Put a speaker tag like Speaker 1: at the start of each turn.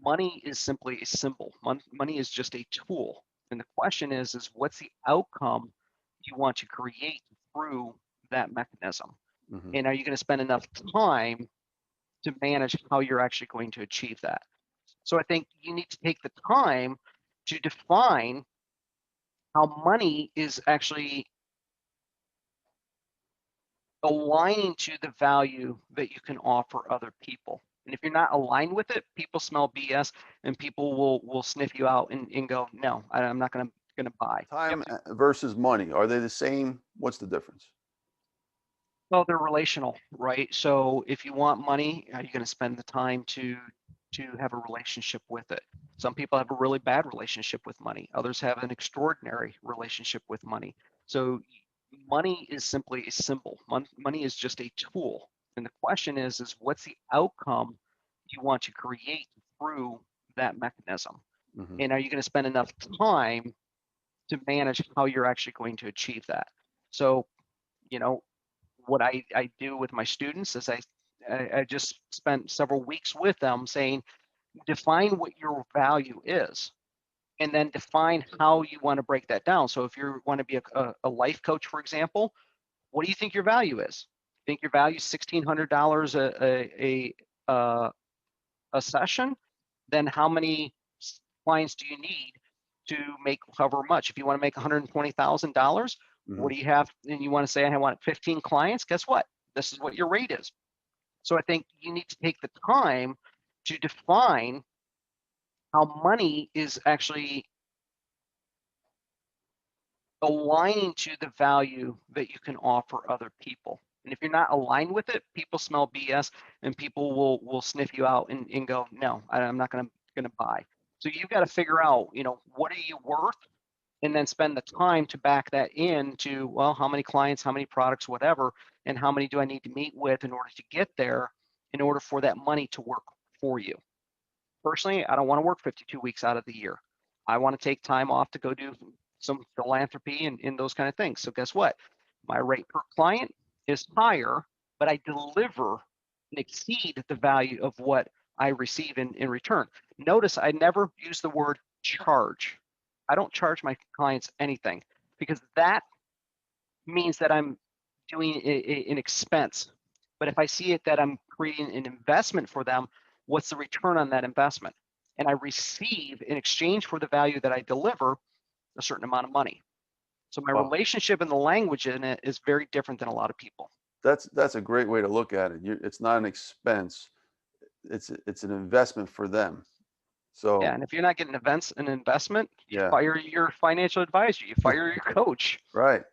Speaker 1: money is simply a symbol. Money is just a tool. And the question is what's the outcome you want to create through that mechanism?
Speaker 2: Hmm.
Speaker 1: And are you going to spend enough time to manage how you're actually going to achieve that? So I think you need to take the time to define how money is actually aligning to the value that you can offer other people. And if you're not aligned with it, people smell BS and people will sniff you out and go, no, I'm not gonna buy. You
Speaker 2: Time
Speaker 1: have to,
Speaker 2: versus money, are they the same? What's the difference?
Speaker 1: well, they're relational, right? So if you want money, are you gonna spend the time to have a relationship with it? Some people have a really bad relationship with money. Others have an extraordinary relationship with money. So money is simply a symbol. Money is just a tool. And the question is what's the outcome you want to create through that mechanism?
Speaker 2: Hmm.
Speaker 1: And are you going to spend enough time to manage how you're actually going to achieve that? So, you know, what I do with my students is I just spent several weeks with them saying, define what your value is and then define how you want to break that down. So if you want to be a life coach, for example, what do you think your value is? Think your value is $1,600 a a session? Then how many clients do you need to make however much? If you want to make $120,000,
Speaker 2: Hmm.
Speaker 1: what do you have? And you want to say I want 15 clients? Guess what? This is what your rate is. So I think you need to take the time to define how money is actually aligning to the value that you can offer other people. And if you're not aligned with it, people smell BS and people will sniff you out and go, no, I'm not gonna buy. So you've got to figure out, what are you worth, and then spend the time to back that into, well, how many clients, how many products, whatever, and how many do I need to meet with in order to get there, in order for that money to work for you. Personally, I don't want to work 52 weeks out of the year. I want to take time off to go do some philanthropy and those kind of things. So guess what? My rate per client is higher, but I deliver and exceed the value of what I receive in return. Notice I never use the word charge. I don't charge my clients anything because that means that I'm doing an expense. But if I see it that I'm creating an investment for them, what's the return on that investment? And I receive in exchange for the value that I deliver a certain amount of money. So my
Speaker 2: Wow,
Speaker 1: relationship and the language in it is very different than a lot of people.
Speaker 2: that's a great way to look at it. It's not an expense; it's an investment for them.
Speaker 1: Yeah,
Speaker 2: So
Speaker 1: and if you're not getting an investment, you
Speaker 2: yeah,
Speaker 1: fire your financial advisor, you fire your coach.
Speaker 2: right.